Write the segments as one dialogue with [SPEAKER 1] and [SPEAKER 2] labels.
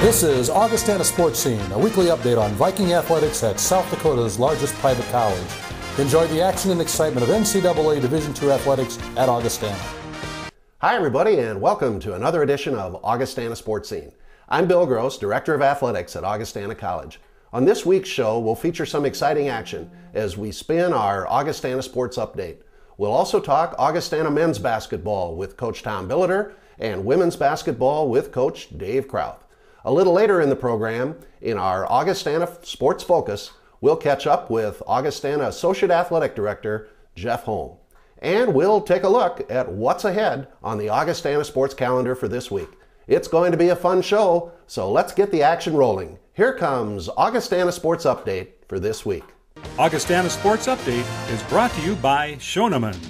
[SPEAKER 1] This is Augustana Sportscene, a weekly update on Viking athletics at South Dakota's largest private college. Enjoy the action and excitement of NCAA Division II athletics at Augustana.
[SPEAKER 2] Hi everybody, and welcome to another edition of Augustana Sportscene. I'm Bill Gross, Director of Athletics at Augustana College. On this week's show, we'll feature some exciting action as we spin our Augustana Sports Update. We'll also talk Augustana men's basketball with Coach Tom Billiter and women's basketball with Coach Dave Krauth. A little later in the program, in our Augustana Sports Focus, we'll catch up with Augustana Associate Athletic Director Jeff Holm. And we'll take a look at what's ahead on the Augustana Sports calendar for this week. It's going to be a fun show, so let's get the action rolling. Here comes Augustana Sports Update for this week.
[SPEAKER 3] Augustana Sports Update is brought to you by Schoenemann's.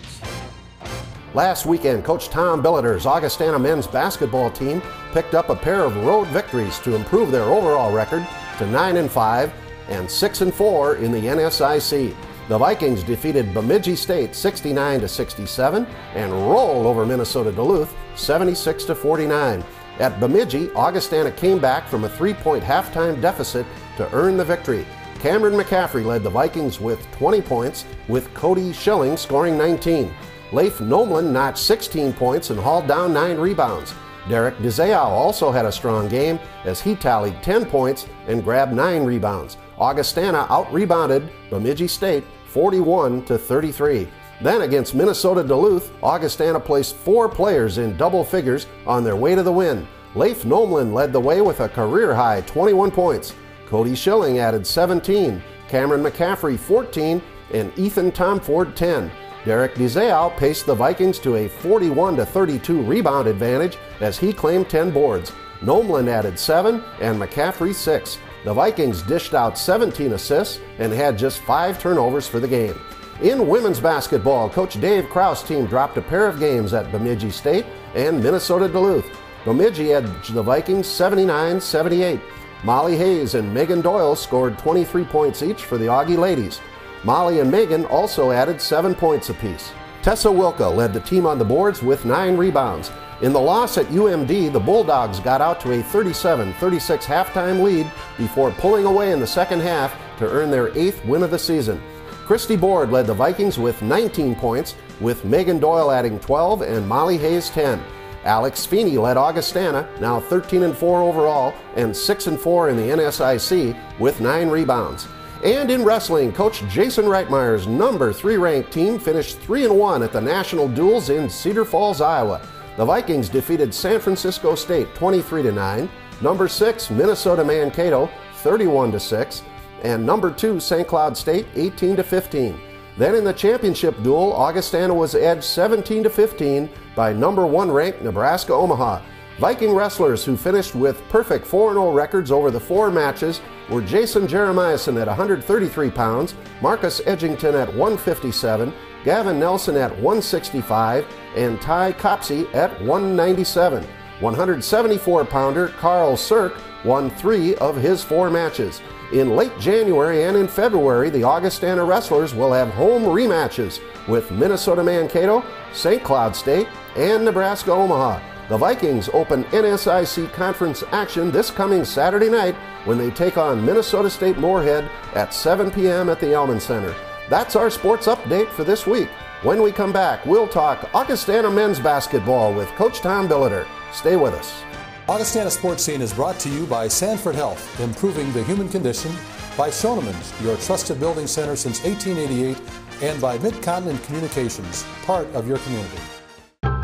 [SPEAKER 2] Last weekend, Coach Tom Billiter's Augustana men's basketball team picked up a pair of road victories to improve their overall record to 9-5 and 6-4 in the NSIC. The Vikings defeated Bemidji State 69-67 and rolled over Minnesota Duluth 76-49. At Bemidji, Augustana came back from a 3-point halftime deficit to earn the victory. Cameron McCaffrey led the Vikings with 20 points, with Cody Schilling scoring 19. Leif Nomlin notched 16 points and hauled down 9 rebounds. Derek DeZao also had a strong game as he tallied 10 points and grabbed 9 rebounds. Augustana out-rebounded Bemidji State 41-33. Then against Minnesota Duluth, Augustana placed 4 players in double figures on their way to the win. Leif Nomlin led the way with a career-high 21 points. Cody Schilling added 17, Cameron McCaffrey 14, and Ethan Tomford 10. Derek DeZao paced the Vikings to a 41-32 rebound advantage as he claimed 10 boards. Nomlin added 7 and McCaffrey 6. The Vikings dished out 17 assists and had just 5 turnovers for the game. In women's basketball, Coach Dave Krauth's team dropped a pair of games at Bemidji State and Minnesota Duluth. Bemidji edged the Vikings 79-78. Molly Hayes and Megan Doyle scored 23 points each for the Augie ladies. Molly and Megan also added 7 points apiece. Tessa Wilka led the team on the boards with 9 rebounds. In the loss at UMD, the Bulldogs got out to a 37-36 halftime lead before pulling away in the second half to earn their 8th win of the season. Christy Board led the Vikings with 19 points, with Megan Doyle adding 12 and Molly Hayes 10. Alex Feeney led Augustana, now 13-4 overall and 6-4 in the NSIC, with 9 rebounds. And in wrestling, Coach Jason Reitmeyer's number 3 ranked team finished 3-1 at the National Duels in Cedar Falls, Iowa. The Vikings defeated San Francisco State 23-9, number 6 Minnesota Mankato 31-6, and number 2 St. Cloud State 18-15. Then in the championship duel, Augustana was edged 17-15 by number 1 ranked Nebraska Omaha. Viking wrestlers who finished with perfect 4-0 records over the 4 matches were Jason Jeremiason at 133 pounds, Marcus Edgington at 157, Gavin Nelson at 165, and Ty Copsey at 197. 174-pounder Carl Sirk won 3 of his 4 matches. In late January and in February, the Augustana wrestlers will have home rematches with Minnesota Mankato, St. Cloud State, and Nebraska Omaha. The Vikings open NSIC conference action this coming Saturday night when they take on Minnesota State Moorhead at 7 p.m. at the Elman Center. That's our sports update for this week. When we come back, we'll talk Augustana men's basketball with Coach Tom Billiter. Stay with us.
[SPEAKER 1] Augustana Sportscene is brought to you by Sanford Health, improving the human condition, by Schoenemann's, your trusted building center since 1888, and by Mid-Continent Communications, part of your community.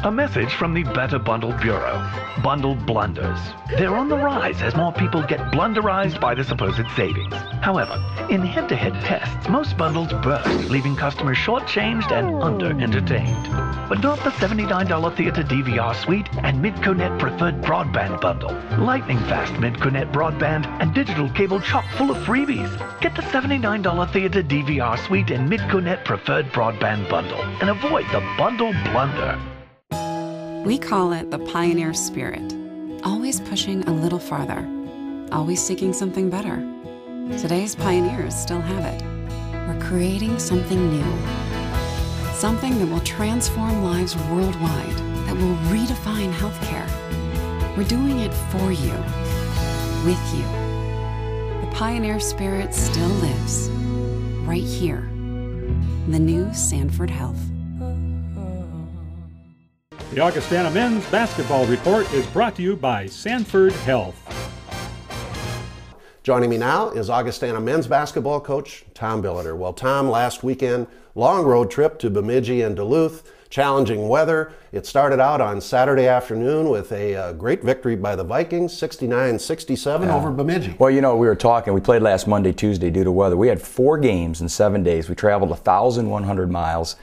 [SPEAKER 4] A message from the Better Bundle Bureau. Bundle blunders. They're on the rise as more people get blunderized by the supposed savings. However, in head-to-head tests, most bundles burst, leaving customers shortchanged and under-entertained. But not the $79 Theater DVR Suite and Midconet Preferred Broadband Bundle. Lightning-fast Midconet Broadband and digital cable chock full of freebies. Get the $79 Theater DVR Suite and Midconet Preferred Broadband Bundle and avoid the bundle blunder.
[SPEAKER 5] We call it the pioneer spirit, always pushing a little farther, always seeking something better. Today's pioneers still have it. We're creating something new, something that will transform lives worldwide, that will redefine healthcare. We're doing it for you. with you. The pioneer spirit still lives right here. The new Sanford Health.
[SPEAKER 3] The Augustana Men's Basketball Report is brought to you by Sanford Health.
[SPEAKER 2] Joining me now is Augustana men's basketball coach Tom Billiter. Well, Tom, last weekend, long road trip to Bemidji and Duluth, challenging weather. It started out on Saturday afternoon with a great victory by the Vikings, 69-67 over Bemidji.
[SPEAKER 6] Well, you know, we were talking, we played last Monday, Tuesday due to weather. We had 4 games in 7 days. We traveled 1,100 miles.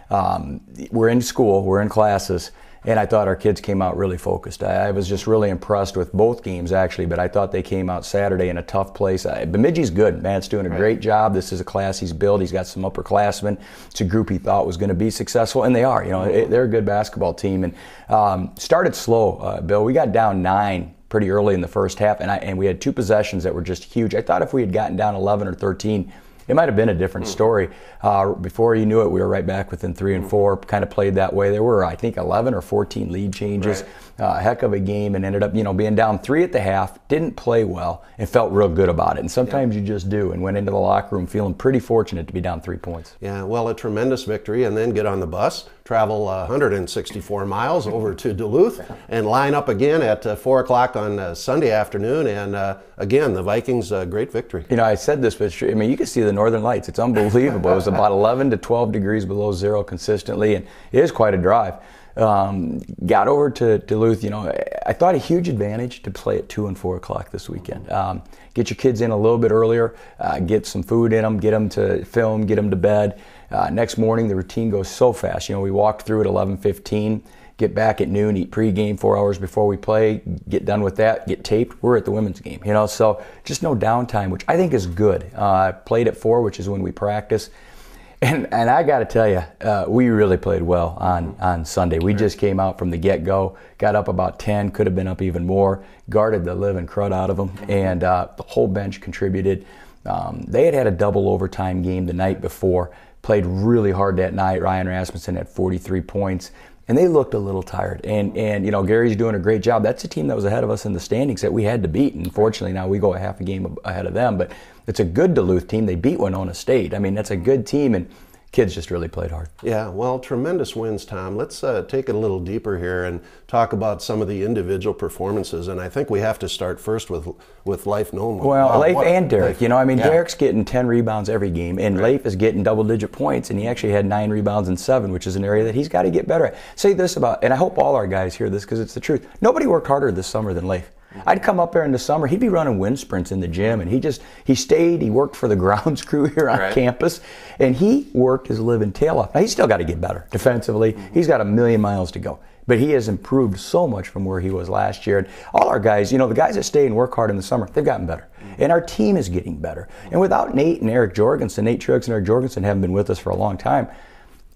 [SPEAKER 6] We're in school, we're in classes. And I thought our kids came out really focused. I was just really impressed with both games, actually, but I thought they came out Saturday in a tough place. Bemidji's good. Matt's doing a great job. This is a class he's built. He's got some upperclassmen. It's a group he thought was going to be successful, and they are. You know, they're a good basketball team. And started slow, Bill. We got down 9 pretty early in the first half, and we had 2 possessions that were just huge. I thought if we had gotten down 11 or 13, it might have been a different story. Before you knew it, we were right back within 3 and 4, kind of played that way. There were, I think, 11 or 14 lead changes. A heck of a game, and ended up, you know, being down 3 at the half, didn't play well, and felt real good about it. And sometimes you just do, and went into the locker room feeling pretty fortunate to be down 3 points.
[SPEAKER 2] Yeah, well, a tremendous victory, and then get on the bus, travel 164 miles over to Duluth, and line up again at 4 o'clock on Sunday afternoon. And again, the Vikings, great victory.
[SPEAKER 6] You know, I said this, but I mean, you can see the northern lights. It's unbelievable. It was about 11 to 12 degrees below zero consistently, and it is quite a drive. Got over to Duluth. You know, I thought a huge advantage to play at 2 and 4 o'clock this weekend. Get your kids in a little bit earlier, get some food in them, get them to film, get them to bed. Next morning, the routine goes so fast. You know, we walked through at 11:15, get back at noon, eat pregame 4 hours before we play, get done with that, get taped. We're at the women's game. You know, so just no downtime, which I think is good. Played at 4, which is when we practice. And I got to tell you, we really played well on Sunday. We just came out from the get-go, got up about 10, could have been up even more, guarded the living crud out of them, and the whole bench contributed. They had a double overtime game the night before, played really hard that night. Ryan Rasmussen had 43 points, and they looked a little tired. And you know, Gary's doing a great job. That's a team that was ahead of us in the standings that we had to beat. And fortunately, now we go a half a game ahead of them. But it's a good Duluth team. They beat Winona State. I mean, that's a good team, and kids just really played hard.
[SPEAKER 2] Yeah, well, tremendous wins, Tom. Let's take it a little deeper here and talk about some of the individual performances. And I think we have to start first with Leif Nolan.
[SPEAKER 6] Well, Leif and Derek. You know, I mean, Derek's getting 10 rebounds every game, and Leif is getting double-digit points, and he actually had 9 rebounds and 7, which is an area that he's got to get better at. Say this about, and I hope all our guys hear this because it's the truth. Nobody worked harder this summer than Leif. I'd come up there in the summer, he'd be running wind sprints in the gym, and he stayed, he worked for the grounds crew here on campus, and he worked his living tail off. Now, he's still got to get better defensively. He's got 1,000,000 miles to go. But he has improved so much from where he was last year. And all our guys, you know, the guys that stay and work hard in the summer, they've gotten better. And our team is getting better. And without Nate and Eric Jorgensen, Nate Truex and Eric Jorgensen haven't been with us for a long time.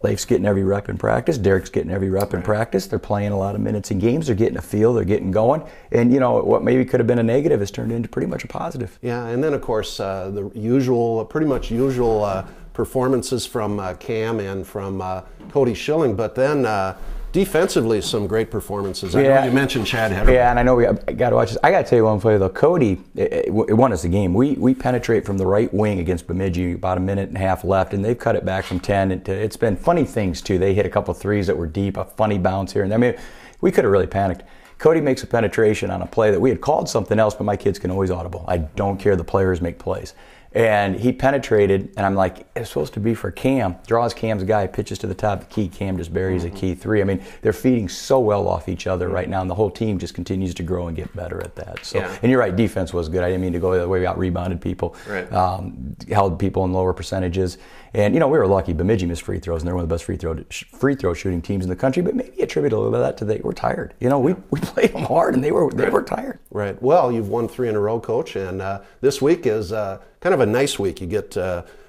[SPEAKER 6] Leif's getting every rep in practice. Derek's getting every rep in practice. They're playing a lot of minutes in games. They're getting a feel. They're getting going. And, you know, what maybe could have been a negative has turned into pretty much a positive.
[SPEAKER 2] Yeah, and then, of course, the usual, pretty much usual performances from Cam and from Cody Schilling. But then defensively, some great performances. I know you mentioned Chad Hedder.
[SPEAKER 6] Yeah, and I know we got to watch this. I got to tell you one play, though. Cody, it won us the game. We penetrate from the right wing against Bemidji, about 1.5 minutes left, and they've cut it back from 10. It's been funny things, too. They hit a couple threes that were deep, a funny bounce here. And I mean, we could have really panicked. Cody makes a penetration on a play that we had called something else, but my kids can always audible. I don't care. The players make plays. And he penetrated, and I'm like, it's supposed to be for Cam. Draws Cam's guy, pitches to the top of the key. Cam just buries a key 3. I mean, they're feeding so well off each other right now, and the whole team just continues to grow and get better at that. So, and you're right, defense was good. I didn't mean to go the other way. We out-rebounded people, held people in lower percentages. And, you know, we were lucky. Bemidji missed free throws, and they're one of the best free throw shooting teams in the country, but maybe attribute a little bit of that to they were tired. You know, we played them hard, and they were tired.
[SPEAKER 2] Right. Well, you've won 3 in a row, Coach, and this week is kind of a nice week. You get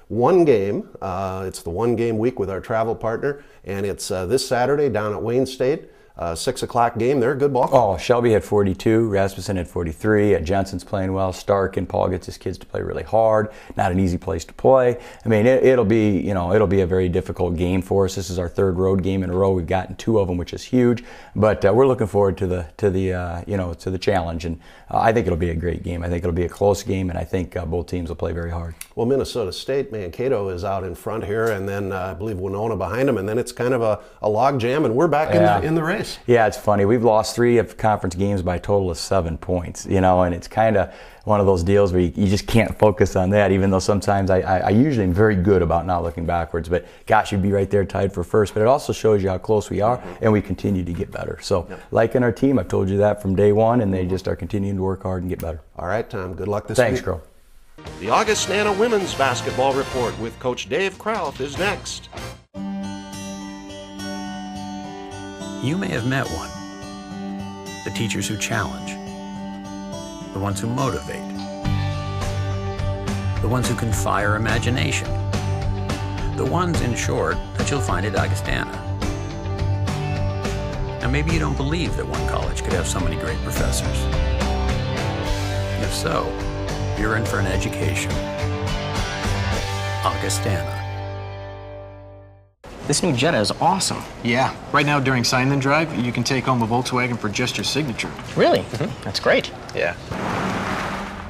[SPEAKER 2] one game. It's the one-game week with our travel partner, and it's this Saturday down at Wayne State. 6 o'clock game. They're a good ball club.
[SPEAKER 6] Oh, Shelby had 42, Rasmussen had 43. Jensen's playing well. Stark and Paul gets his kids to play really hard. Not an easy place to play. I mean, it'll be a very difficult game for us. This is our third road game in a row. We've gotten 2 of them, which is huge. But we're looking forward to the challenge, and I think it'll be a great game. I think it'll be a close game, and I think both teams will play very hard.
[SPEAKER 2] Well, Minnesota State, Mankato is out in front here, and then I believe Winona behind them, and then it's kind of a log jam, and we're back in the race.
[SPEAKER 6] Yeah, it's funny. We've lost 3 of conference games by a total of 7 points, and it's kind of one of those deals where you just can't focus on that, even though sometimes I usually am very good about not looking backwards. But gosh, you'd be right there tied for first. But it also shows you how close we are, and we continue to get better. So, like in our team, I've told you that from day one, and they just are continuing to work hard and get better.
[SPEAKER 2] All right, Tom, good luck this week.
[SPEAKER 6] Thanks, Crow.
[SPEAKER 2] The Augustana Women's Basketball Report with Coach Dave Krauth is next.
[SPEAKER 7] You may have met one. The teachers who challenge. The ones who motivate. The ones who can fire imagination. The ones, in short, that you'll find at Augustana. Now, maybe you don't believe that one college could have so many great professors. If so, you're in for an education. Augustana.
[SPEAKER 8] This new Jetta is awesome.
[SPEAKER 9] Yeah. Right now during Sign Then Drive, you can take home a Volkswagen for just your signature.
[SPEAKER 8] Really? That's great.
[SPEAKER 9] Yeah.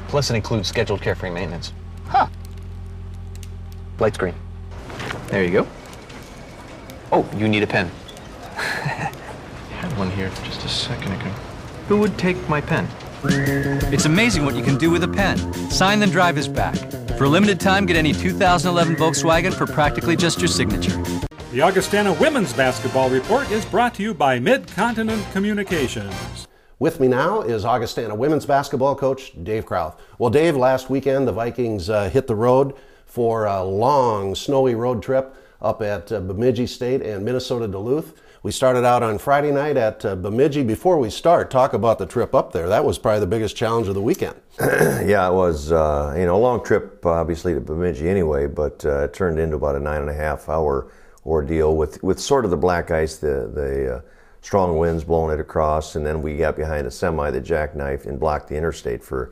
[SPEAKER 9] Plus it includes scheduled carefree maintenance.
[SPEAKER 8] Huh.
[SPEAKER 9] Light screen. There you go. Oh, you need a pen. I had one here just a second ago. Who would take my pen?
[SPEAKER 10] It's amazing what you can do with a pen. Sign Then Drive is back. For a limited time, get any 2011 Volkswagen for practically just your signature.
[SPEAKER 3] The Augustana Women's Basketball Report is brought to you by Mid-Continent Communications.
[SPEAKER 2] With me now is Augustana Women's Basketball coach Dave Krauth. Well, Dave, last weekend the Vikings hit the road for a long, snowy road trip up at Bemidji State and Minnesota Duluth. We started out on Friday night at Bemidji. Before we start, talk about the trip up there. That was probably the biggest challenge of the weekend.
[SPEAKER 11] Yeah, it was a long trip, obviously, to Bemidji anyway, but it turned into about a 9.5-hour ordeal with sort of the black ice, the strong winds blowing it across, and then we got behind a semi that jackknifed and blocked the interstate for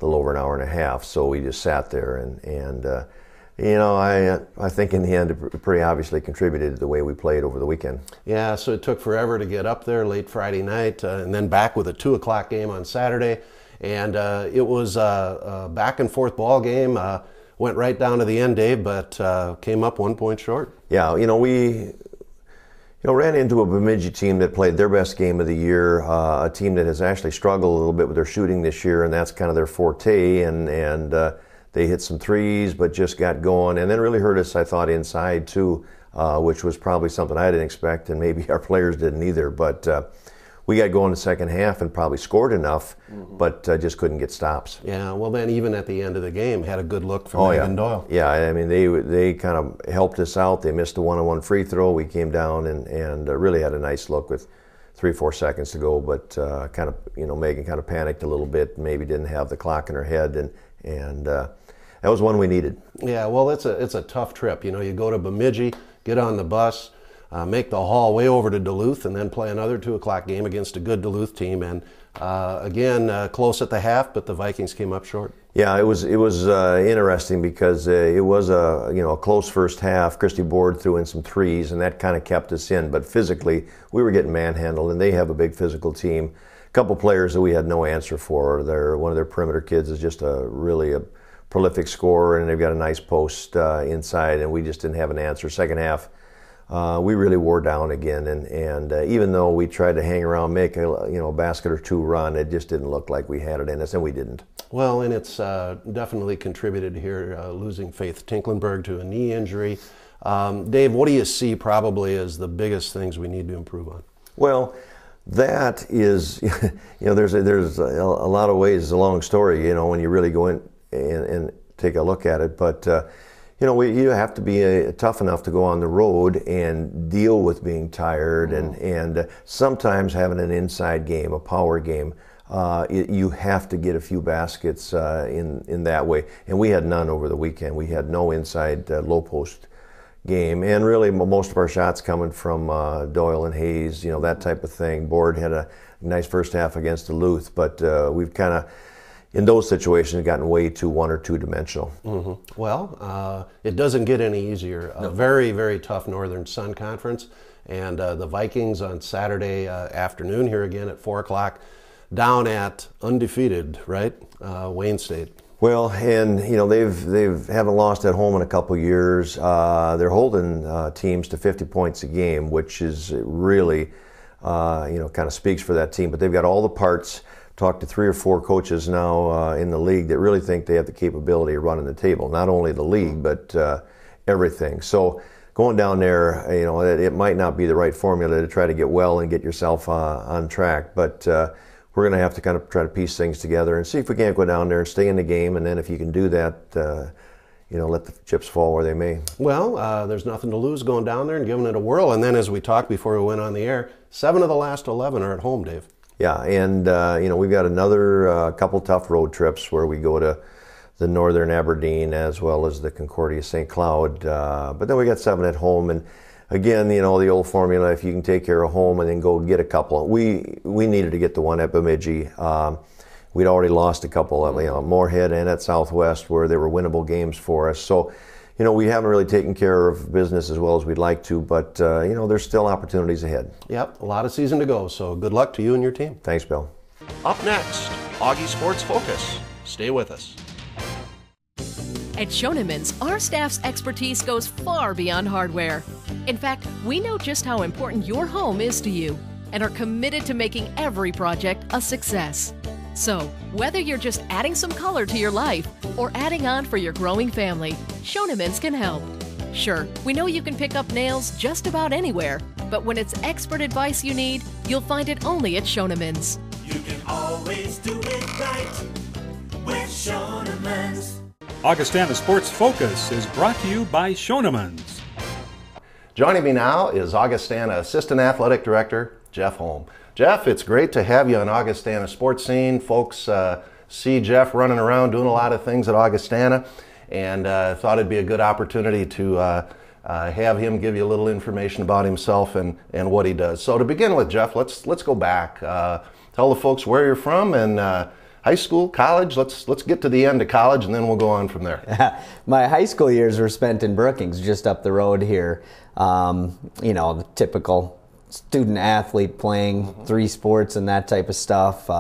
[SPEAKER 11] a little over an hour and a half. So we just sat there, and I think in the end it pretty obviously contributed to the way we played over the weekend.
[SPEAKER 2] Yeah, so it took forever to get up there late Friday night, and then back with a 2 o'clock game on Saturday, and it was a back and forth ball game. Went right down to the end, Dave, but came up 1 point short.
[SPEAKER 11] Yeah, we ran into a Bemidji team that played their best game of the year, a team that has actually struggled a little bit with their shooting this year, and that's kind of their forte, and they hit some threes, but just got going, and then really hurt us, I thought, inside too, which was probably something I didn't expect, and maybe our players didn't either, but we got going the second half and probably scored enough, but just couldn't get stops.
[SPEAKER 2] Yeah, well then even at the end of the game, had a good look from Megan Doyle.
[SPEAKER 11] Yeah, I mean they kind of helped us out. They missed a one-on-one free throw. We came down and really had a nice look with 3-4 seconds to go, but Megan kind of panicked a little bit, maybe didn't have the clock in her head, and that was one we needed.
[SPEAKER 2] Yeah, well it's a tough trip. You go to Bemidji, get on the bus, make the haul way over to Duluth, and then play another 2 o'clock game against a good Duluth team. And again, close at the half, but the Vikings came up short.
[SPEAKER 11] Yeah, it was interesting because it was a close first half. Christy Board threw in some threes, and that kind of kept us in. But physically, we were getting manhandled, and they have a big physical team. A couple players that we had no answer for. One of their perimeter kids is just really a prolific scorer, and they've got a nice post inside, and we just didn't have an answer. Second half, we really wore down again, and even though we tried to hang around, make a basket or two run, it just didn't look like we had it in us, and we didn't.
[SPEAKER 2] Well, and it's definitely contributed here, losing Faith Tinklenberg to a knee injury. Dave, what do you see probably as the biggest things we need to improve on?
[SPEAKER 11] Well, that is, there's a lot of ways. It's a long story, when you really go in and take a look at it, but you have to be tough enough to go on the road and deal with being tired, and sometimes having an inside game, a power game. You have to get a few baskets in that way, and we had none over the weekend. We had no inside low post game, and really most of our shots coming from Doyle and Hayes, that type of thing. Board had a nice first half against Duluth, but we've kind of, in those situations, gotten way too one or two dimensional.
[SPEAKER 2] Mm-hmm. Well, it doesn't get any easier. A very, very tough Northern Sun Conference, and the Vikings on Saturday afternoon here again at 4 o'clock, down at undefeated, right, Wayne State.
[SPEAKER 11] Well, and they've haven't lost at home in a couple years. They're holding teams to 50 points a game, which is really kind of speaks for that team. But they've got all the parts. Talked to 3 or 4 coaches now in the league that really think they have the capability of running the table, not only the league but everything. So going down there, it might not be the right formula to try to get well and get yourself on track, but. We're going to have to kind of try to piece things together and see if we can't go down there and stay in the game. And then if you can do that, let the chips fall where they may.
[SPEAKER 2] Well, there's nothing to lose going down there and giving it a whirl. And then as we talked before we went on the air, 7 of the last 11 are at home, Dave.
[SPEAKER 11] Yeah, and we've got another couple tough road trips where we go to the Northern Aberdeen as well as the Concordia St. Cloud. But then we got 7 at home. And again, the old formula, if you can take care of home and then go get a couple. We needed to get the one at Bemidji. We'd already lost a couple at Moorhead and at Southwest where they were winnable games for us. So, we haven't really taken care of business as well as we'd like to, but, there's still opportunities ahead.
[SPEAKER 2] Yep, a lot of season to go, so good luck to you and your team.
[SPEAKER 11] Thanks, Bill.
[SPEAKER 2] Up next, Augie Sports Focus. Stay with us.
[SPEAKER 12] At Schoenemann's, our staff's expertise goes far beyond hardware. In fact, we know just how important your home is to you and are committed to making every project a success. So, whether you're just adding some color to your life or adding on for your growing family, Schoenemann's can help. Sure, we know you can pick up nails just about anywhere, but when it's expert advice you need, you'll find it only at Schoenemann's.
[SPEAKER 13] You can always do it right with Schoenemann's.
[SPEAKER 3] Augustana Sports Focus is brought to you by Schoenemann's.
[SPEAKER 2] Joining me now is Augustana Assistant Athletic Director, Jeff Holm. Jeff, it's great to have you on Augustana Sportscene. Folks see Jeff running around doing a lot of things at Augustana, and thought it'd be a good opportunity to have him give you a little information about himself and what he does. So to begin with, Jeff, let's go back. Tell the folks where you're from and high school, college. Let's get to the end of college, and then we'll go on from there.
[SPEAKER 14] My high school years were spent in Brookings, just up the road here. The typical student athlete playing 3 sports and that type of stuff.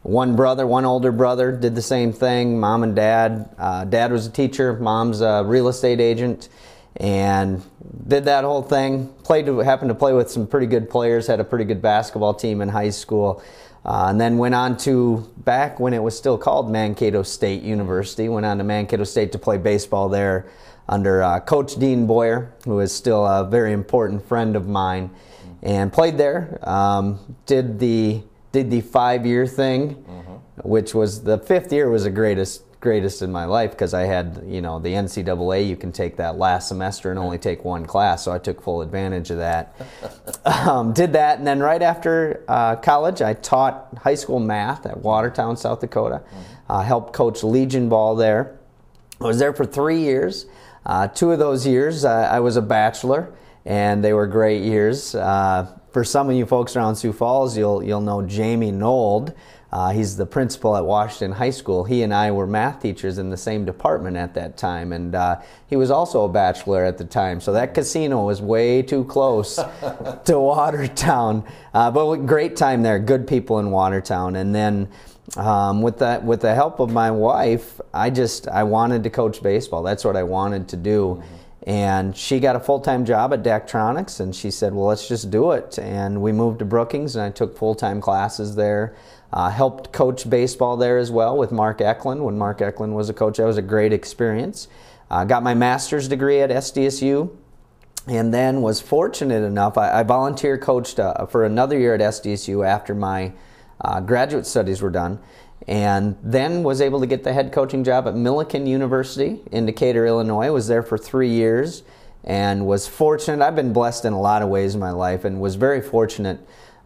[SPEAKER 14] One older brother, did the same thing. Mom and dad. Dad was a teacher. Mom's a real estate agent, and did that whole thing. Happened to play with some pretty good players. Had a pretty good basketball team in high school. And then went on to, back when it was still called Mankato State University, went on to Mankato State to play baseball there under Coach Dean Boyer, who is still a very important friend of mine, and played there. Did the 5-year thing, which was, the 5th year was the greatest in my life, because I had, the NCAA, you can take that last semester and only take 1 class, so I took full advantage of that. Did that, and then right after college, I taught high school math at Watertown, South Dakota. Helped coach Legion ball there. I was there for 3 years. 2 of those years, I was a bachelor, and they were great years. For some of you folks around Sioux Falls, you'll know Jamie Nold. He's the principal at Washington High School. He and I were math teachers in the same department at that time, and he was also a bachelor at the time. So that casino was way too close to Watertown. But great time there, good people in Watertown. And then with the help of my wife, I wanted to coach baseball. That's what I wanted to do. And she got a full-time job at Daktronics, and she said, well, let's just do it. And we moved to Brookings, and I took full-time classes there. Helped coach baseball there as well with Mark Eklund. When Mark Eklund was a coach, that was a great experience. Got my master's degree at SDSU, and then was fortunate enough, I volunteer coached for another year at SDSU after my graduate studies were done, and then was able to get the head coaching job at Millikan University in Decatur, Illinois. Was there for 3 years and was fortunate. I've been blessed in a lot of ways in my life, and was very fortunate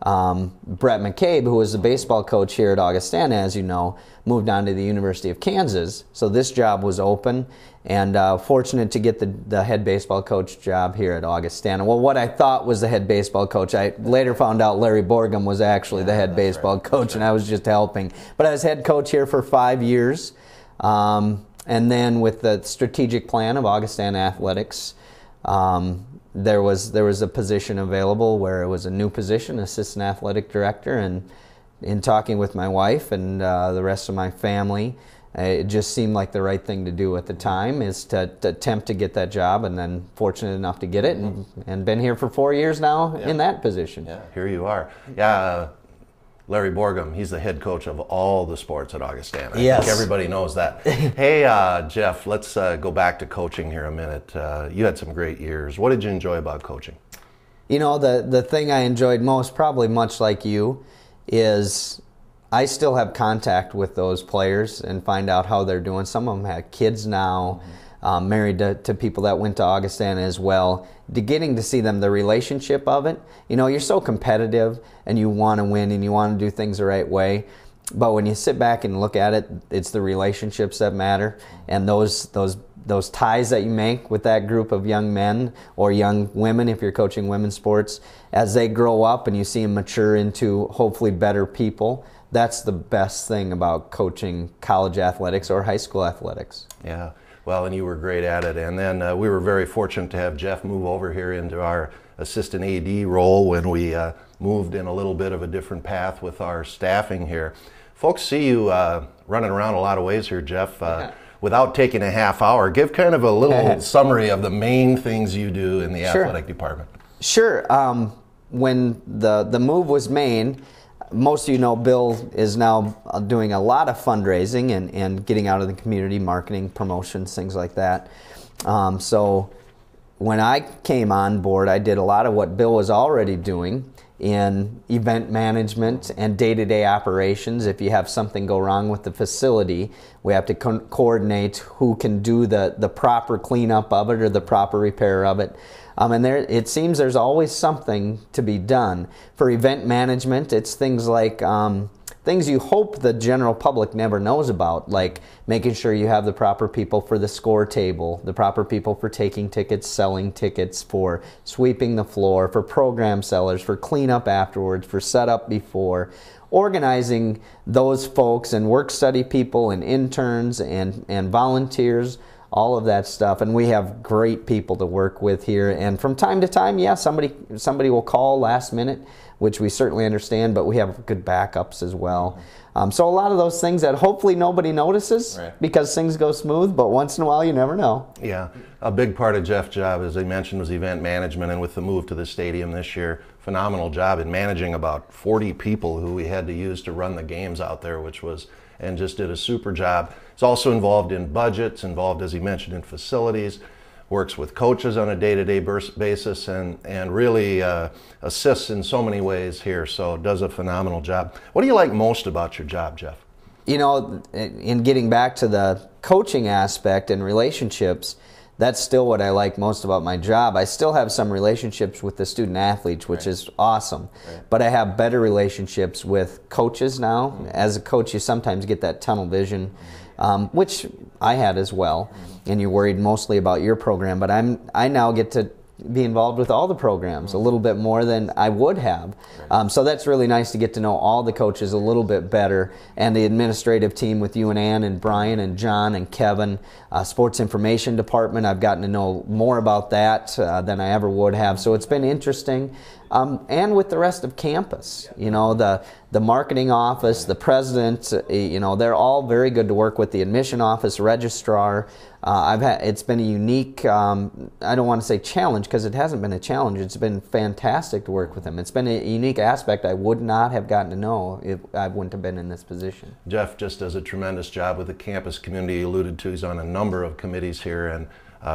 [SPEAKER 14] Brett McCabe, who was the baseball coach here at Augustana, as you know, moved on to the University of Kansas. So this job was open, and fortunate to get the head baseball coach job here at Augustana. Well, what I thought was the head baseball coach, I later found out Larry Borgum was actually the head baseball coach, and I was just helping. But I was head coach here for 5 years. And then with the strategic plan of Augustana Athletics, there was a position available where it was a new position, assistant athletic director, and in talking with my wife and the rest of my family, it just seemed like the right thing to do at the time is to attempt to get that job, and then fortunate enough to get it, and been here for 4 years now in that position.
[SPEAKER 2] Yeah, here you are. Yeah. Larry Borgum, he's the head coach of all the sports at Augustana.
[SPEAKER 14] Yes.
[SPEAKER 2] I think everybody knows that. Hey, Jeff, let's go back to coaching here a minute. You had some great years. What did you enjoy about coaching?
[SPEAKER 14] You know, the thing I enjoyed most, probably much like you, is I still have contact with those players and find out how they're doing. Some of them have kids now, married to people that went to Augustana as well. Getting to see them, the relationship of it. You know, you're so competitive and you want to win and you want to do things the right way. But when you sit back and look at it, it's the relationships that matter, and those ties that you make with that group of young men or young women, if you're coaching women's sports, as they grow up and you see them mature into hopefully better people. That's the best thing about coaching college athletics or high school athletics.
[SPEAKER 2] Yeah. Well, and you were great at it. And then we were very fortunate to have Jeff move over here into our assistant AD role when we moved in a little bit of a different path with our staffing here. Folks see you running around a lot of ways here, Jeff. Without taking a half hour, give kind of a little summary of the main things you do in the athletic department.
[SPEAKER 14] Sure. When the move was made, most of you know Bill is now doing a lot of fundraising and getting out of the community, marketing, promotions, things like that. So when I came on board, I did a lot of what Bill was already doing in event management and day-to-day operations. If you have something go wrong with the facility, we have to coordinate who can do the proper cleanup of it or the proper repair of it. And it seems there's always something to be done. For event management, it's things like things you hope the general public never knows about, like making sure you have the proper people for the score table, the proper people for taking tickets, selling tickets, for sweeping the floor, for program sellers, for cleanup afterwards, for setup before, organizing those folks and work study people and interns and volunteers, all of that stuff. And we have great people to work with here. And from time to time, yeah, somebody will call last minute, which we certainly understand, but we have good backups as well. So a lot of those things that hopefully nobody notices because things go smooth, but once in a while you never know.
[SPEAKER 2] Yeah, a big part of Jeff's job, as I mentioned, was event management, and with the move to the stadium this year, phenomenal job in managing about 40 people who we had to use to run the games out there, and just did a super job. He's also involved in budgets, involved, as he mentioned, in facilities, works with coaches on a day-to-day basis, and really assists in so many ways here, so does a phenomenal job. What do you like most about your job, Jeff?
[SPEAKER 14] You know, in getting back to the coaching aspect and relationships, that's still what I like most about my job. I still have some relationships with the student athletes, which is awesome. But I have better relationships with coaches now. As a coach, you sometimes get that tunnel vision, which I had as well. And you're worried mostly about your program. But I now get to be involved with all the programs a little bit more than I would have. So that's really nice to get to know all the coaches a little bit better, and the administrative team with you and Ann and Brian and John and Kevin. Sports information department, I've gotten to know more about that than I ever would have. So it's been interesting. And with the rest of campus, you know, the marketing office, the president, you know, they're all very good to work with. The admission office, registrar. It's been a unique, I don't want to say challenge, because it hasn't been a challenge. It's been fantastic to work with them. It's been a unique aspect I would not have gotten to know if I wouldn't have been in this position.
[SPEAKER 2] Jeff just does a tremendous job with the campus community. You alluded to, he's on a number of committees here and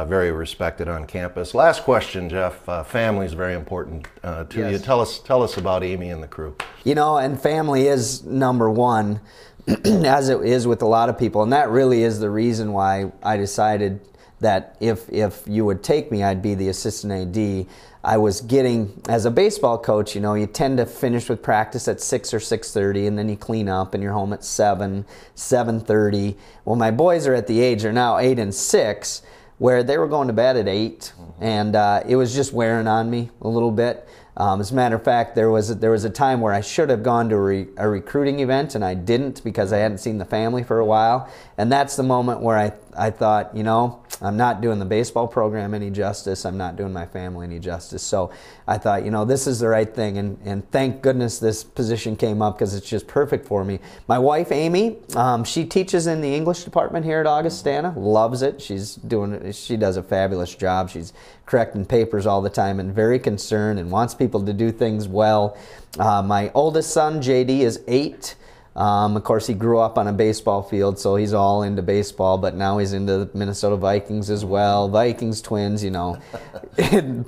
[SPEAKER 2] very respected on campus. Last question, Jeff. Family is very important to you. Tell us about Amy and the crew.
[SPEAKER 14] You know, and family is number one, as it is with a lot of people, and that really is the reason why I decided that if you would take me, I'd be the assistant AD. I was getting, as a baseball coach, you tend to finish with practice at 6 or 6:30, and then you clean up and you're home at 7, 7:30. Well, my boys are at the age, they're now 8 and 6, where they were going to bed at 8, and it was just wearing on me a little bit. As a matter of fact, there was a time where I should have gone to a recruiting event, and I didn't because I hadn't seen the family for a while. And that's the moment where I thought, I'm not doing the baseball program any justice. I'm not doing my family any justice. So I thought, this is the right thing. And thank goodness this position came up because it's just perfect for me. My wife, Amy, she teaches in the English department here at Augustana. Loves it. She does a fabulous job. She's correcting papers all the time and very concerned and wants people to do things well. My oldest son, JD, is 8. Of course, he grew up on a baseball field, so he's all into baseball, but now he's into the Minnesota Vikings as well. Vikings, Twins,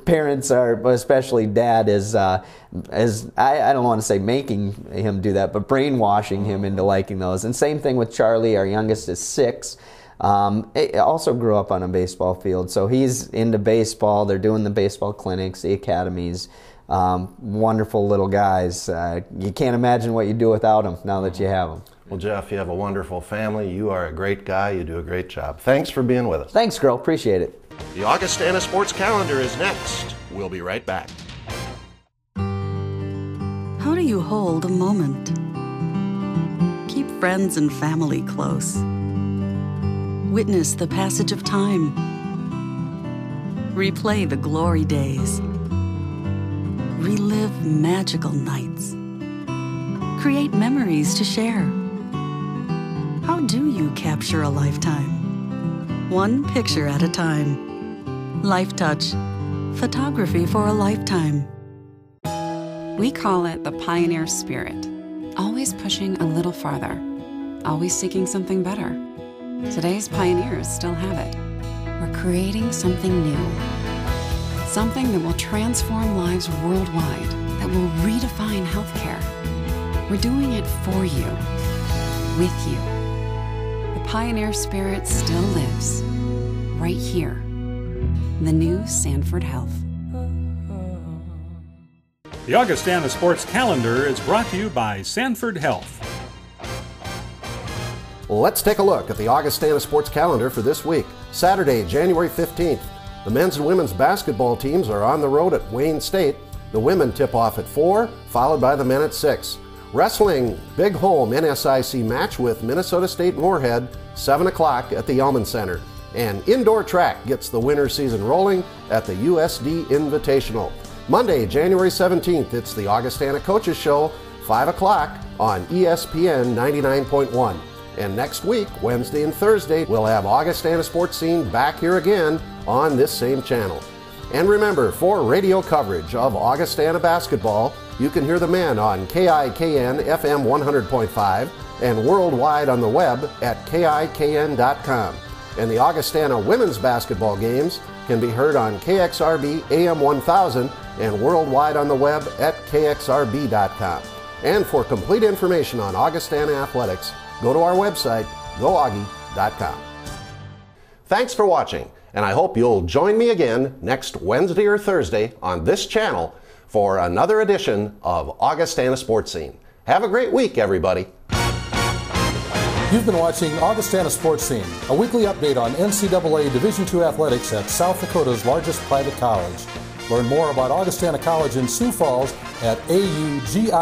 [SPEAKER 14] Parents are, but especially Dad, is I don't want to say making him do that, but brainwashing him into liking those. And same thing with Charlie, our youngest is 6. Also grew up on a baseball field, so he's into baseball. They're doing the baseball clinics, the academies. Wonderful little guys. You can't imagine what you do without them now that you have them.
[SPEAKER 2] Well, Jeff, you have a wonderful family. You are a great guy. You do a great job. Thanks for being with us.
[SPEAKER 14] Thanks, girl. Appreciate it.
[SPEAKER 2] The Augustana Sports Calendar is next. We'll be right back.
[SPEAKER 15] How do you hold a moment? Keep friends and family close. Witness the passage of time. Replay the glory days. Relive magical nights. Create memories to share. How do you capture a lifetime? One picture at a time. Life Touch. Photography for a lifetime.
[SPEAKER 5] We call it the pioneer spirit. Always pushing a little farther. Always seeking something better. Today's pioneers still have it. We're creating something new. Something that will transform lives worldwide, that will redefine healthcare. We're doing it for you, with you. The pioneer spirit still lives, right here, the new Sanford Health.
[SPEAKER 3] The Augustana Sports Calendar is brought to you by Sanford Health.
[SPEAKER 2] Let's take a look at the Augustana Sports Calendar for this week. Saturday, January 15th. The men's and women's basketball teams are on the road at Wayne State. The women tip off at 4, followed by the men at 6. Wrestling, big home NSIC match with Minnesota State Moorhead, 7 o'clock at the Yellman Center. And indoor track gets the winter season rolling at the USD Invitational. Monday, January 17th, it's the Augustana Coaches Show, 5 o'clock on ESPN 99.1. And next week, Wednesday and Thursday, we'll have Augustana Sportscene back here again on this same channel. And remember, for radio coverage of Augustana basketball, you can hear the men on KIKN FM 100.5 and worldwide on the web at KIKN.com. And the Augustana women's basketball games can be heard on KXRB AM 1000 and worldwide on the web at KXRB.com. And for complete information on Augustana athletics, go to our website, goaugie.com. Thanks for watching, and I hope you'll join me again next Wednesday or Thursday on this channel for another edition of Augustana Sportscene. Have a great week, everybody.
[SPEAKER 1] You've been watching Augustana Sportscene, a weekly update on NCAA Division II athletics at South Dakota's largest private college. Learn more about Augustana College in Sioux Falls at augie.edu.